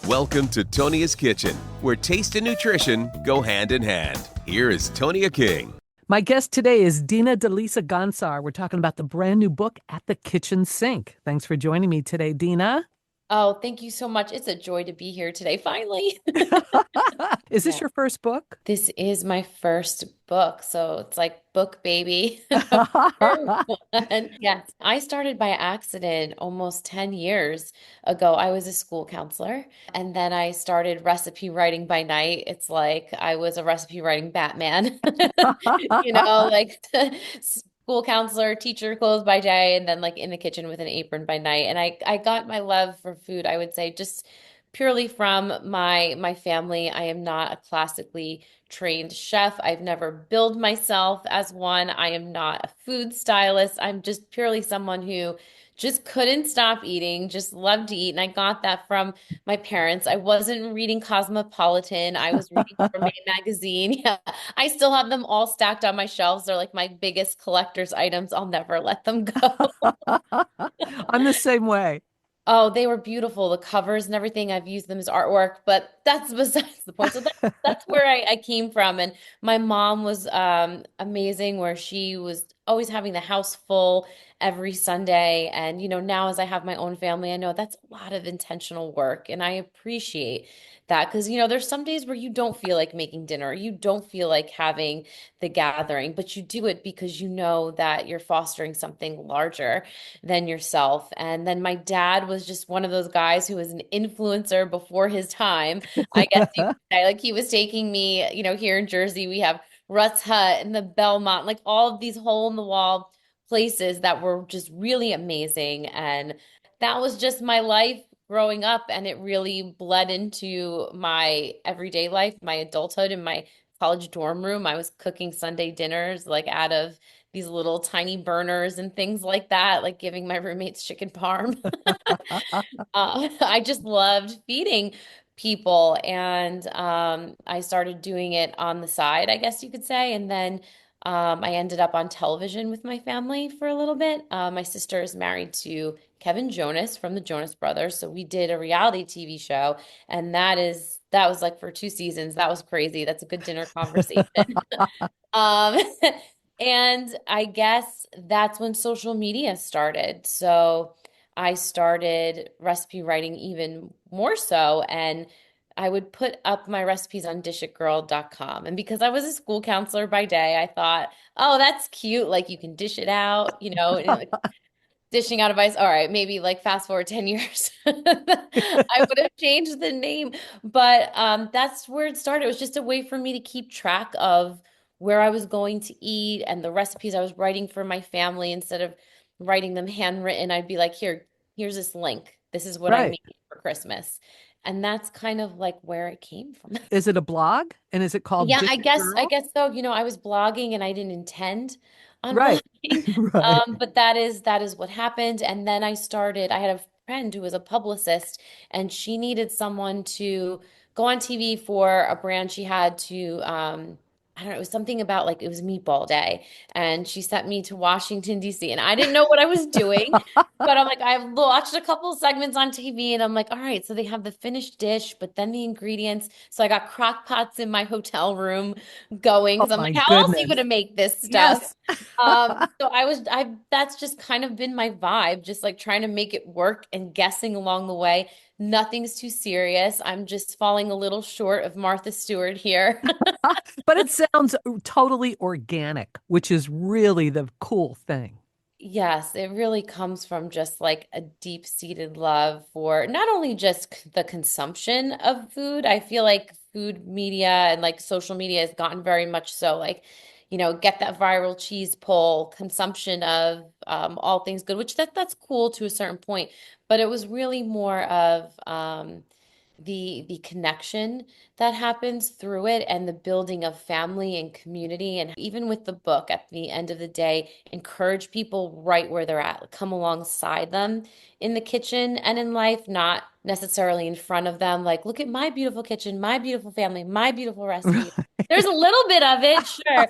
Welcome to Tonia's Kitchen, where taste and nutrition go hand in hand. Here is Tonia King. My guest today is Dina Deleasa-Gonsar. We're talking about the brand new book, At the Kitchen Sink. Thanks for joining me today, Dina. Oh, thank you so much. It's a joy to be here today, finally. Is this Yeah. your first book? This is my first book, so it's like book baby. And yes, I started by accident almost 10 years ago. I was a school counselor, and then I started recipe writing by night. It's like I was a recipe writing Batman, like school counselor, teacher clothes by day, and then like in the kitchen with an apron by night. And I got my love for food, I would say, just purely from my family. I am not a classically trained chef. I've never billed myself as one. I am not a food stylist. I'm just purely someone who just couldn't stop eating, just loved to eat. And I got that from my parents. I wasn't reading Cosmopolitan. I was reading Gourmet magazine. Yeah. I still have them all stacked on my shelves. They're like my biggest collector's items. I'll never let them go. I'm the same way. Oh, they were beautiful. The covers and everything. I've used them as artwork, but that's besides the point. So that's where I came from. And my mom was amazing, where she was always having the house full every Sunday. And, now as I have my own family, I know that's a lot of intentional work. And I appreciate that because, there's some days where you don't feel like making dinner, you don't feel like having the gathering, but you do it because you know that you're fostering something larger than yourself. And then my dad was just one of those guys who was an influencer before his time. I guess you could say, like he was taking me, here in Jersey, we have Rutt's Hut and the Belmont, like all of these hole in the wall places that were just really amazing. And that was just my life growing up. And it really bled into my everyday life, my adulthood, in my college dorm room. I was cooking Sunday dinners like out of these little tiny burners and things like that, like giving my roommates chicken parm. I just loved feeding people, and I started doing it on the side, I guess you could say. And then I ended up on television with my family for a little bit. My sister is married to Kevin Jonas from the Jonas Brothers, so we did a reality TV show, and that was like for 2 seasons. That was crazy. That's a good dinner conversation. Um, and I guess that's when social media started. So I started recipe writing even more so, and I would put up my recipes on dishitgirl.com. And because I was a school counselor by day, I thought, oh, that's cute. Like you can dish it out, like dishing out advice. All right, maybe like fast forward 10 years. I would have changed the name. But that's where it started. It was just a way for me to keep track of where I was going to eat and the recipes I was writing for my family. Instead of writing them handwritten, I'd be like, here's this link. This is what I Right. made for Christmas. And that's kind of like where it came from. Is it a blog? And is it called Yeah, Dish I It guess I Girl? guess so. I was blogging and I didn't intend on Right. blogging. Right. But that is what happened. And then I had a friend who was a publicist, and she needed someone to go on TV for a brand she had to I don't know, it was something about like it was meatball day. And she sent me to Washington, D.C. And I didn't know what I was doing. But I'm like, I've watched a couple of segments on TV, and I'm like, all right, so they have the finished dish, but then the ingredients. So I got crock pots in my hotel room going Oh because I'm my like, how else are you goodness. gonna make this stuff? Yes. So that's just kind of been my vibe, just like trying to make it work and guessing along the way. Nothing's too serious. I'm just falling a little short of Martha Stewart here. But it sounds totally organic, which is really the cool thing. Yes, it really comes from just like a deep-seated love for not only just the consumption of food. I feel like food media and like social media has gotten very much so like, get that viral cheese pull, consumption of all things good, which that's cool to a certain point. But it was really more of the connection that happens through it and the building of family and community. And even with the book, at the end of the day, encourage people right where they're at, come alongside them in the kitchen and in life, not necessarily in front of them. Like, look at my beautiful kitchen, my beautiful family, my beautiful recipe. There's a little bit of it, sure.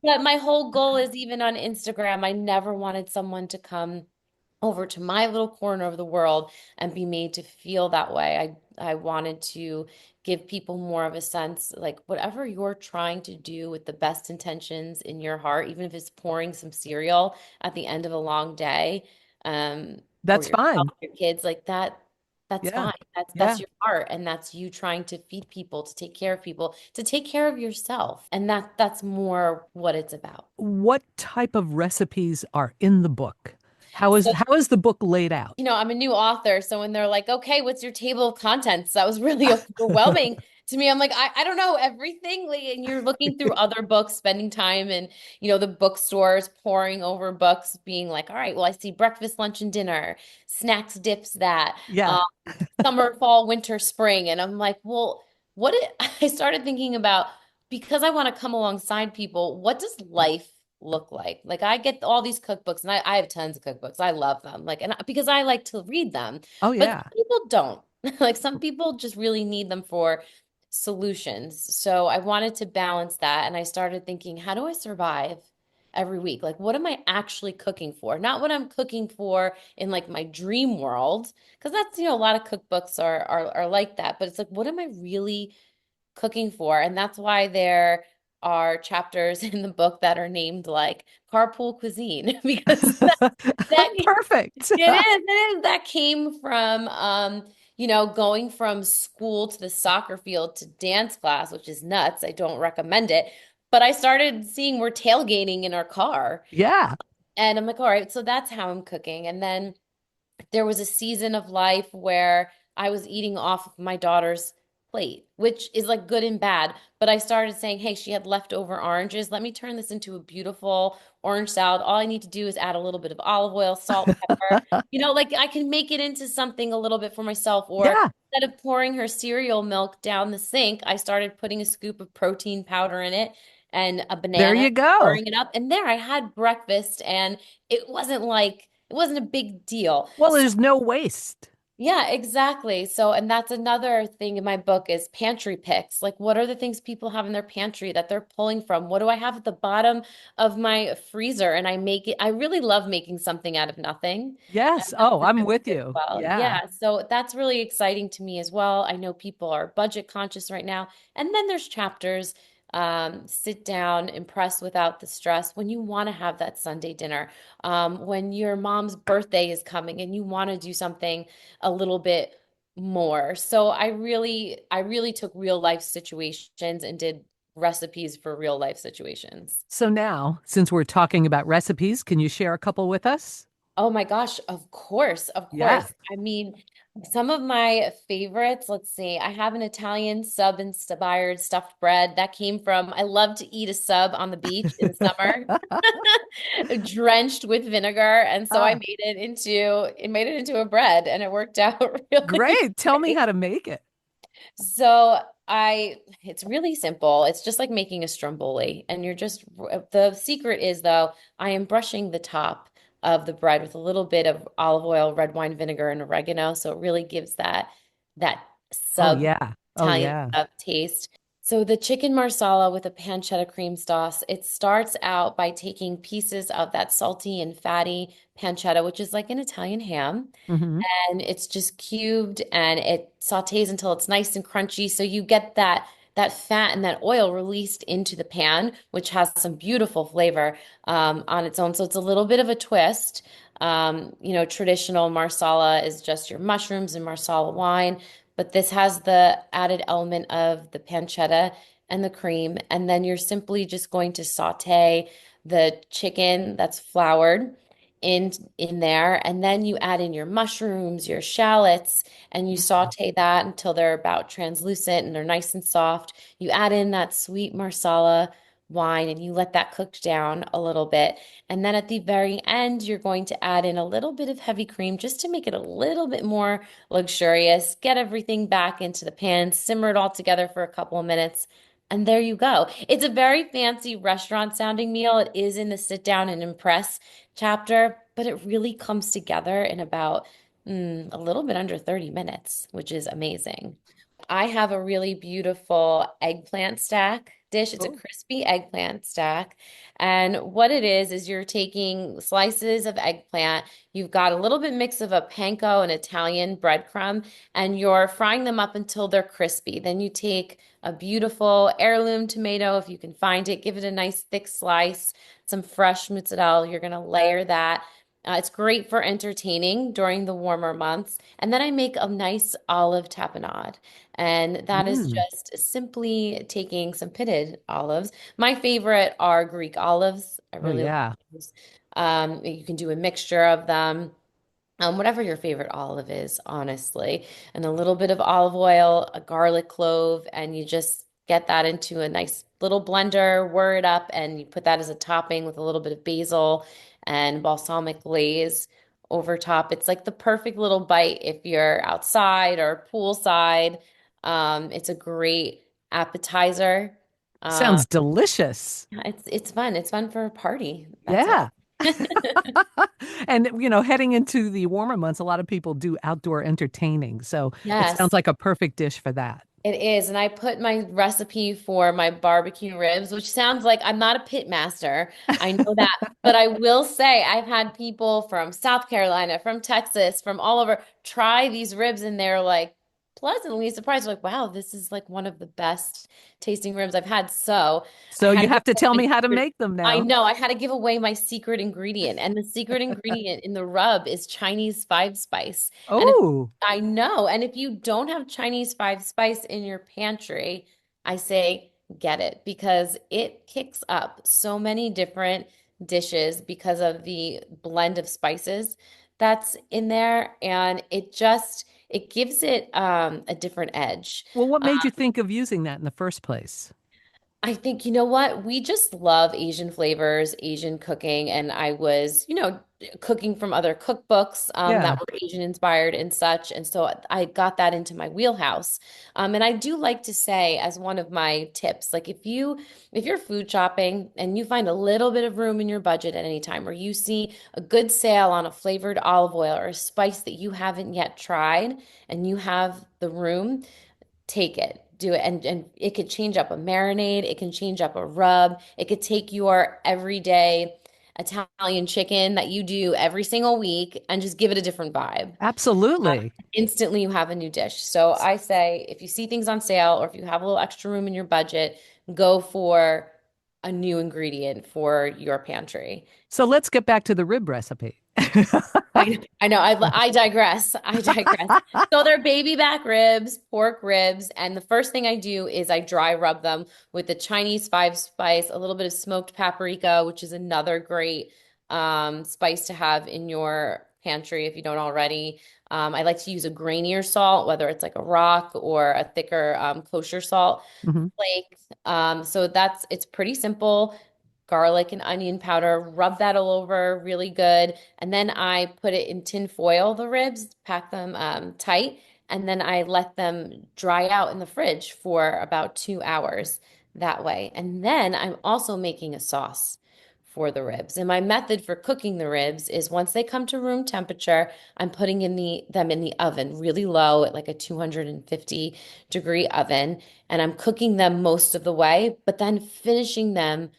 But my whole goal is even on Instagram, I never wanted someone to come over to my little corner of the world and be made to feel that way. I wanted to give people more of a sense, like whatever you're trying to do with the best intentions in your heart, even if it's pouring some cereal at the end of a long day, for That's yourself, fine. your kids, like that, that's Yeah. fine. That's Yeah. your heart, and that's you trying to feed people, to take care of people, to take care of yourself. And that's more what it's about. What type of recipes are in the book? So How is the book laid out? I'm a new author, so when they're like, okay, what's your table of contents? That was really overwhelming to me. I'm like, I don't know everything. Like, and you're looking through other books, spending time in, the bookstores, poring over books, being like, all right, well, I see breakfast, lunch, and dinner, snacks, dips, that, Yeah. um, summer, fall, winter, spring. And I'm like, well, I started thinking about, because I want to come alongside people, what does life look like? Like I get all these cookbooks and I have tons of cookbooks. I love them. Like, because I like to read them, Oh, but yeah. some people don't. Like some people just really need them for solutions. So I wanted to balance that. And I started thinking, how do I survive every week? Like, what am I actually cooking for? Not what I'm cooking for in like my dream world, because that's, a lot of cookbooks are like that. But it's like, what am I really cooking for? And that's why there are chapters in the book that are named like carpool cuisine because that Perfect. that came from going from school to the soccer field to dance class, which is nuts. I don't recommend it. But I started seeing we're tailgating in our car. Yeah. And I'm like, all right, so that's how I'm cooking. And then there was a season of life where I was eating off of my daughter's plate, which is like good and bad. But I started saying, hey, she had leftover oranges. Let me turn this into a beautiful orange salad. All I need to do is add a little bit of olive oil, salt, pepper. Like I can make it into something a little bit for myself. Or Yeah. instead of pouring her cereal milk down the sink, I started putting a scoop of protein powder in it and a There banana, you go. stirring it up. And there I had breakfast, and it wasn't a big deal. Well, So there's no waste. yeah, exactly. So, and that's another thing in my book is pantry picks. Like, what are the things people have in their pantry that they're pulling from? What do I have at the bottom of my freezer? And I make it, I really love making something out of nothing. And Yes. that's Oh, the I'm cookbook with as you. well. Yeah. Yeah. So that's really exciting to me as well. I know people are budget conscious right now. And then there's chapters, sit down, impress without the stress when you want to have that Sunday dinner, when your mom's birthday is coming and you want to do something a little bit more. So I really took real life situations and did recipes for real life situations. So now, since we're talking about recipes, can you share a couple with us? Oh my gosh, of course, of course. Yeah. I mean, some of my favorites, let's see. I have an Italian sub inspired stuffed bread that came from, I love to eat a sub on the beach in summer, drenched with vinegar. And so Ah, it made it into a bread and it worked out really great. Tell me great. how to make it. So it's really simple. It's just like making a stromboli. And the secret is though, I am brushing the top of the bread with a little bit of olive oil, red wine vinegar, and oregano. So it really gives that Oh, sub yeah. Oh, Italian yeah. sub taste. So the chicken marsala with a pancetta cream sauce, it starts out by taking pieces of that salty and fatty pancetta, which is like an Italian ham, Hmm. and it's just cubed and it sautés until it's nice and crunchy. So you get that fat and that oil released into the pan, which has some beautiful flavor on its own. So it's a little bit of a twist. Traditional marsala is just your mushrooms and marsala wine, but this has the added element of the pancetta and the cream. And then you're simply just going to saute the chicken that's floured in there, and then you add in your mushrooms, your shallots, and you saute that until they're about translucent and they're nice and soft. You add in that sweet marsala wine and you let that cook down a little bit. And then at the very end, you're going to add in a little bit of heavy cream just to make it a little bit more luxurious. Get everything back into the pan, simmer it all together for a couple of minutes. And there you go. It's a very fancy restaurant sounding meal. It is in the sit down and impress chapter, but it really comes together in about a little bit under 30 minutes, which is amazing. I have a really beautiful eggplant stack dish. It's a Oh. crispy eggplant stack. And what it is you're taking slices of eggplant. You've got a little bit mix of a panko and Italian breadcrumb, and you're frying them up until they're crispy. Then you take a beautiful heirloom tomato, if you can find it, give it a nice thick slice, some fresh mozzarella. You're going to layer that. It's great for entertaining during the warmer months. And then I make a nice olive tapenade. And that is Mm. just simply taking some pitted olives. My favorite are Greek olives. I Oh, really like yeah. those. You can do a mixture of them. Whatever your favorite olive is, honestly, and a little bit of olive oil, a garlic clove, and you just get that into a nice little blender, whir it up, and you put that as a topping with a little bit of basil and balsamic glaze over top. It's like the perfect little bite if you're outside or poolside. It's a great appetizer. Uh, Sounds delicious. it's fun. It's fun for a party. That's what. Yeah. And, heading into the warmer months, a lot of people do outdoor entertaining. So it sounds Yes. like a perfect dish for that. It is, and I put my recipe for my barbecue ribs, which sounds like I'm not a pit master. I know that, but I will say I've had people from South Carolina, from Texas, from all over try these ribs, and they're like pleasantly surprised. Like, wow, this is like one of the best tasting ribs I've had. So I So had you to give have to tell away me my how to secret. make them I now. know I had to give away my secret ingredient, and the secret ingredient in the rub is Chinese five spice. And if Oh, I know. And if you don't have Chinese five spice in your pantry, I say get it because it kicks up so many different dishes because of the blend of spices that's in there. And it gives it a different edge. well, what made you think of using that in the first place? I think, you know what? We just love Asian flavors, Asian cooking, and I was, cooking from other cookbooks Yeah. that were Asian inspired and such. And so I got that into my wheelhouse. And I do like to say, as one of my tips, like if you're food shopping and you find a little bit of room in your budget at any time, or you see a good sale on a flavored olive oil or a spice that you haven't yet tried, and you have the room, take it, do it. And it could change up a marinade, it can change up a rub, it could take your everyday Italian chicken that you do every single week and just give it a different vibe. Absolutely. Instantly you have a new dish. So I say if you see things on sale or if you have a little extra room in your budget, go for a new ingredient for your pantry. So let's get back to the rib recipe. I know. I digress. I digress. So they're baby back ribs, pork ribs, and the first thing I do is I dry rub them with the Chinese five spice, a little bit of smoked paprika, which is another great spice to have in your pantry if you don't already. I like to use a grainier salt, whether it's like a rock or a thicker kosher salt Mhm. flake. So it's pretty simple. Garlic and onion powder, rub that all over really good. And then I put it in tin foil, the ribs, pack them tight, and then I let them dry out in the fridge for about 2 hours that way. And then I'm also making a sauce for the ribs. And my method for cooking the ribs is once they come to room temperature, I'm putting them in the oven really low at like a 250-degree oven, and I'm cooking them most of the way, but then finishing them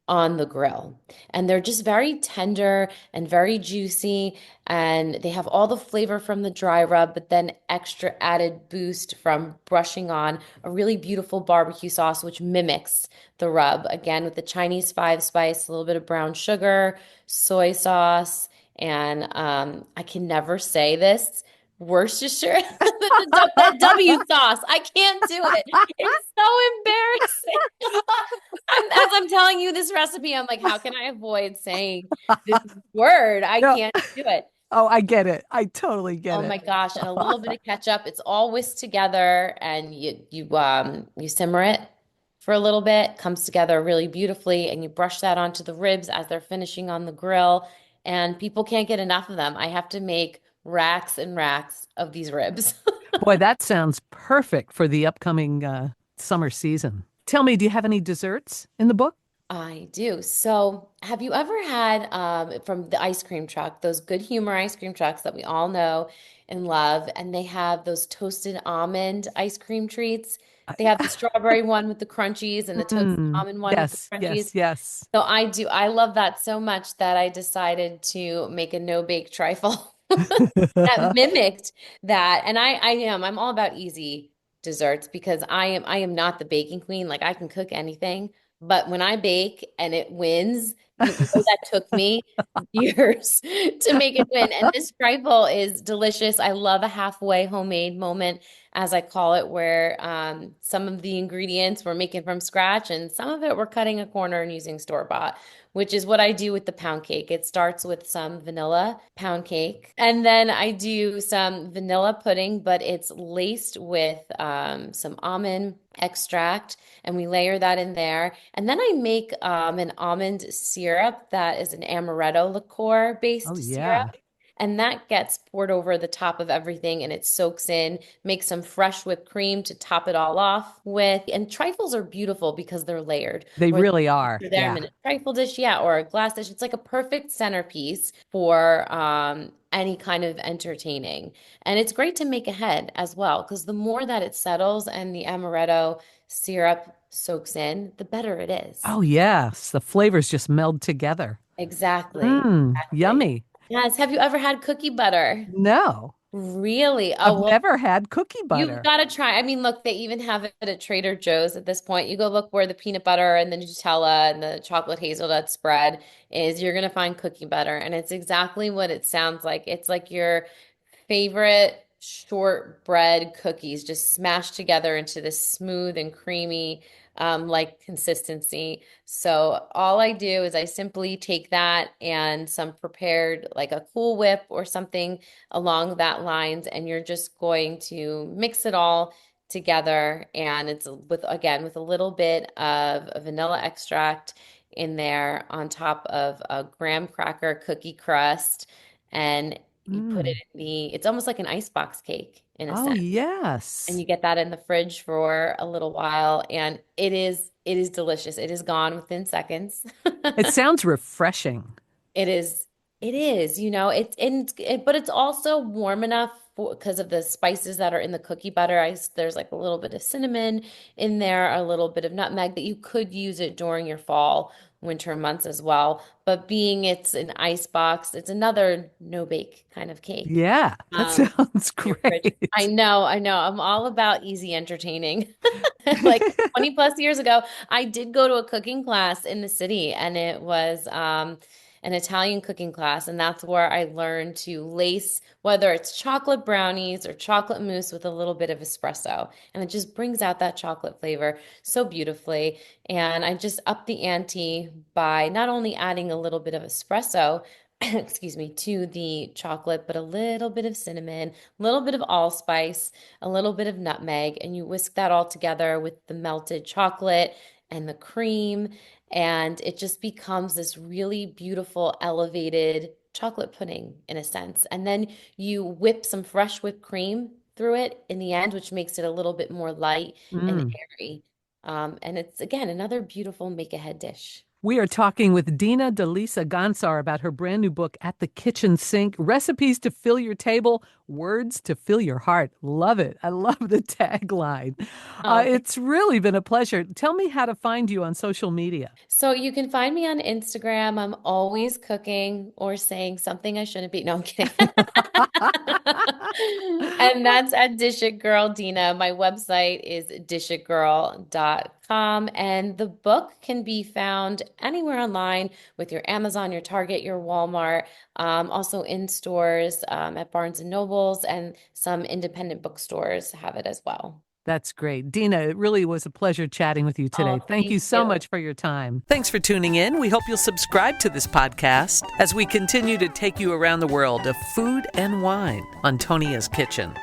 on the grill. And they're just very tender and very juicy. And they have all the flavor from the dry rub, but then extra added boost from brushing on a really beautiful barbecue sauce, which mimics the rub. Again, with the Chinese five spice, a little bit of brown sugar, soy sauce, and I can never say this. Worcestershire, the W sauce. I can't do it. It's so embarrassing. As I'm telling you this recipe, I'm like, how can I avoid saying this word? I No. can't do it. Oh, I get it. I totally get Oh it. my gosh, and a little bit of ketchup. It's all whisked together and you simmer it for a little bit, comes together really beautifully, and you brush that onto the ribs as they're finishing on the grill, and people can't get enough of them. I have to make racks and racks of these ribs. Boy, that sounds perfect for the upcoming summer season. Tell me, do you have any desserts in the book? I do. So, have you ever had from the ice cream truck, those Good Humor ice cream trucks that we all know and love, and they have those toasted almond ice cream treats? They have the strawberry one with the crunchies and the toasted almond one with the Yes, crunchies. yes, yes. So I do. I love that so much that I decided to make a no-bake trifle that mimicked that. And I'm all about easy desserts because I am not the baking queen. Like I can cook anything, but when I bake and it wins, you know that took me years to make it win. And this trifle is delicious. I love a halfway homemade moment, as I call it, where some of the ingredients we're making from scratch and some of it we're cutting a corner and using store-bought, which is what I do with the pound cake. It starts with some vanilla pound cake, and then I do some vanilla pudding, but it's laced with some almond extract, and we layer that in there. And then I make an almond syrup that is an amaretto liqueur Oh, based yeah. syrup. And that gets poured over the top of everything and it soaks in. Make some fresh whipped cream to top it all off with. And trifles are beautiful because they're layered. They Where really are. they're there Yeah. in a trifle dish, yeah, or a glass dish. It's like a perfect centerpiece for any kind of entertaining. And it's great to make ahead as well, because the more that it settles and the amaretto syrup soaks in, the better it is. Oh, yes. The flavors just meld together. Exactly. Exactly. Yummy. Yes. Have you ever had cookie butter? No, Really? I've Oh, well, never had cookie you've butter. got to try. I mean, look, they even have it at Trader Joe's at this point. You go look where the peanut butter and the Nutella and the chocolate hazelnut spread is. You're going to find cookie butter, and it's exactly what it sounds like. It's like your favorite shortbread cookies just smashed together into this smooth and creamy like consistency. So all I do is I simply take that and some prepared like a Cool Whip or something along that lines, and you're just going to mix it all together. And it's with, again, with a little bit of a vanilla extract in there on top of a graham cracker cookie crust. And you put it Mm. in it's almost like an icebox cake in a Oh, sense. And yes. you get that in the fridge for a little while, and it is delicious. It is gone within seconds. It sounds refreshing. It is, but it's also warm enough because of the spices that are in the cookie butter. There's like a little bit of cinnamon in there, a little bit of nutmeg that you could use it during your fall, winter months as well. But being it's an ice box, it's another no bake kind of cake. Yeah, that Um, sounds in your fridge. I great. know, I know. I'm all about easy entertaining. Like 20 plus years ago, I did go to a cooking class in the city, and it was an Italian cooking class. And that's where I learned to lace, whether it's chocolate brownies or chocolate mousse, with a little bit of espresso. And it just brings out that chocolate flavor so beautifully. And I just upped the ante by not only adding a little bit of espresso, excuse me, to the chocolate, but a little bit of cinnamon, a little bit of allspice, a little bit of nutmeg, and you whisk that all together with the melted chocolate and the cream, and it just becomes this really beautiful, elevated chocolate pudding in a sense. And then you whip some fresh whipped cream through it in the end, which makes it a little bit more light and Mm. airy. And it's again another beautiful make-ahead dish. We are talking with Dina Deleasa-Gonsar about her brand new book, At the Kitchen Sink, Recipes to Fill Your Table, Words to Fill Your Heart. Love it. I love the tagline. Oh, It's really been a pleasure. Tell me how to find you on social media. so you can find me on Instagram. I'm always cooking or saying something I shouldn't be. No, I'm kidding. And that's at Dish It Girl Dina. My website is dishitgirl.com. And the book can be found anywhere online with your Amazon, your Target, your Walmart, also in stores at Barnes and Nobles, and some independent bookstores have it as well. That's great. Dina, it really was a pleasure chatting with you today. Oh, Thank you thank so you. much for your time. Thanks for tuning in. We hope you'll subscribe to this podcast as we continue to take you around the world of food and wine on Tonia's Kitchen.